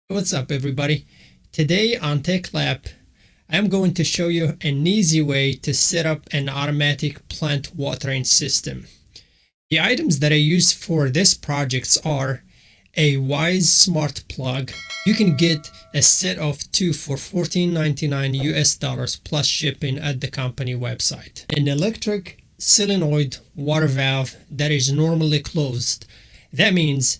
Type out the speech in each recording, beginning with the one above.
What's up, everybody? Today on TekLap, I'm going to show you an easy way to set up an automatic plant watering system. The items that I use for this project are a WYZE smart plug. You can get a set of two for $14.99 US plus shipping at the company website. An electric solenoid water valve that is normally closed. That means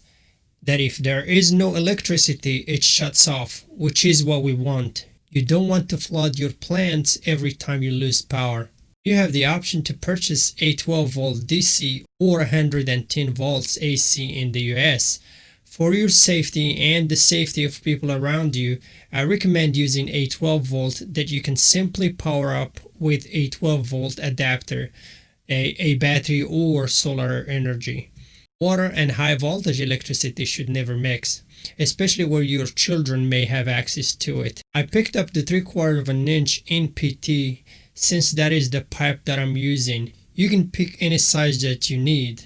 that if there is no electricity, it shuts off, which is what we want. You don't want to flood your plants every time you lose power. You have the option to purchase a 12-volt DC or 110 volts AC in the US. For your safety and the safety of people around you, I recommend using a 12-volt that you can simply power up with a 12-volt adapter, a battery or solar energy. Water and high voltage electricity should never mix, especially where your children may have access to it. I picked up the 3/4 of an inch in PT since that is the pipe that I'm using. You can pick any size that you need.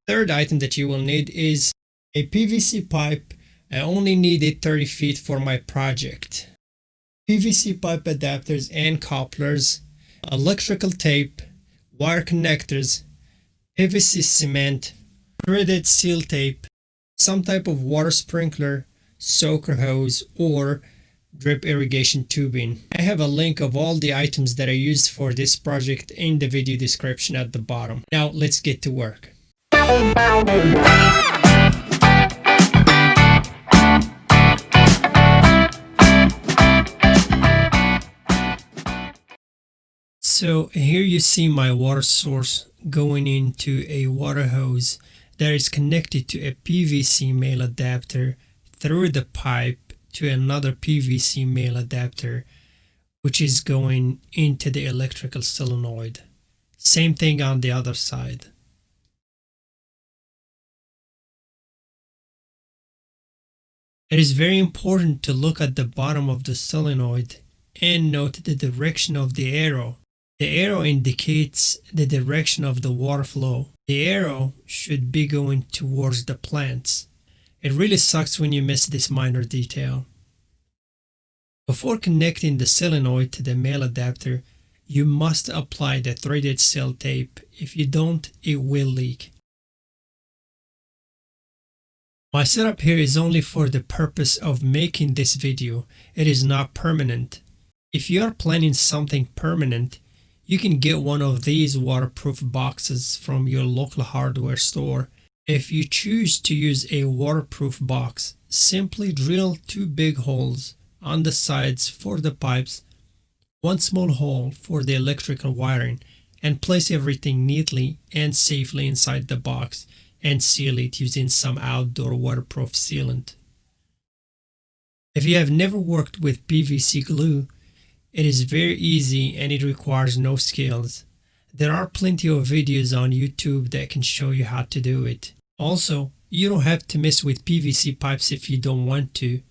Third item that you will need is a PVC pipe. I only needed 30 feet for my project. PVC pipe adapters and couplers, electrical tape, wire connectors, PVC cement, threaded seal tape, some type of water sprinkler, soaker hose, or drip irrigation tubing. I have a link of all the items that I used for this project in the video description at the bottom. Now let's get to work. So here you see my water source going into a water hose that is connected to a PVC male adapter through the pipe to another PVC male adapter, which is going into the electrical solenoid. Same thing on the other side. It is very important to look at the bottom of the solenoid and note the direction of the arrow. The arrow indicates the direction of the water flow. The arrow should be going towards the plants. It really sucks when you miss this minor detail. Before connecting the solenoid to the male adapter, you must apply the threaded seal tape. If you don't, it will leak. My setup here is only for the purpose of making this video. It is not permanent. If you are planning something permanent, you can get one of these waterproof boxes from your local hardware store. If you choose to use a waterproof box, simply drill 2 big holes on the sides for the pipes, 1 small hole for the electrical wiring, and place everything neatly and safely inside the box and seal it using some outdoor waterproof sealant. If you have never worked with PVC glue, it is very easy and it requires no skills. There are plenty of videos on YouTube that can show you how to do it. Also, you don't have to mess with PVC pipes if you don't want to.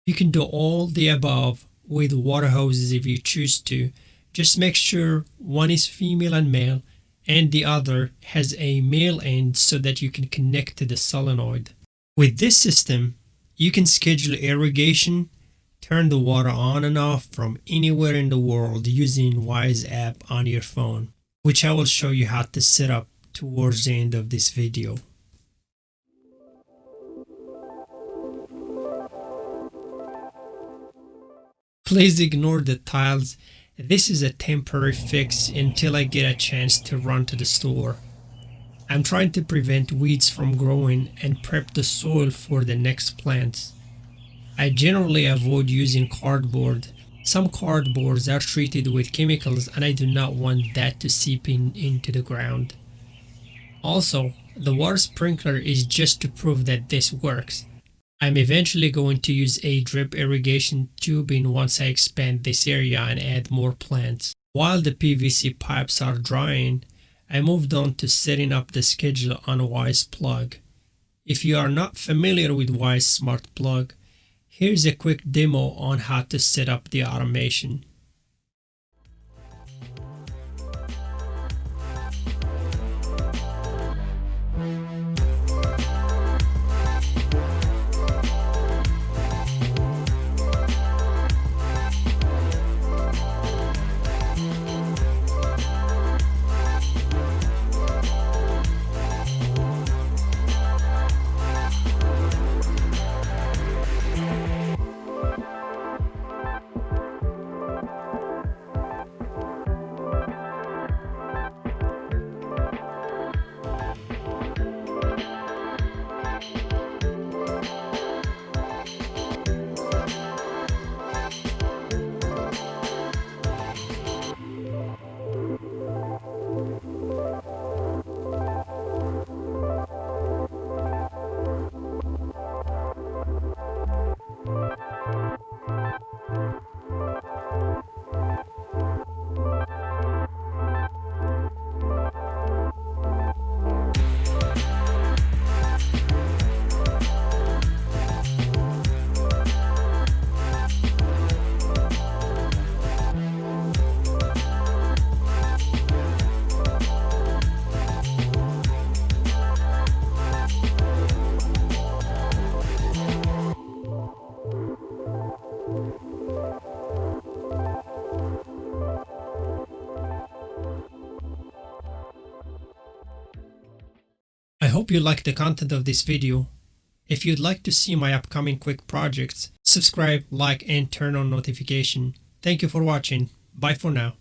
You can do all the above with water hoses if you choose to. Just make sure one is female and male and the other has a male end so that you can connect to the solenoid. With this system, you can schedule irrigation, turn the water on and off from anywhere in the world using WYZE app on your phone, which I will show you how to set up towards the end of this video. Please ignore the tiles. This is a temporary fix until I get a chance to run to the store. I'm trying to prevent weeds from growing and prep the soil for the next plants. I generally avoid using cardboard. Some cardboards are treated with chemicals and I do not want that to seep into the ground. Also, the water sprinkler is just to prove that this works. I'm eventually going to use a drip irrigation tubing once I expand this area and add more plants. While the PVC pipes are drying, I moved on to setting up the schedule on WYZE plug. If you are not familiar with WYZE Smart Plug, here's a quick demo on how to set up the automation. hope you liked the content of this video. If you'd like to see my upcoming quick projects, subscribe, like, and turn on notification. Thank you for watching. Bye for now.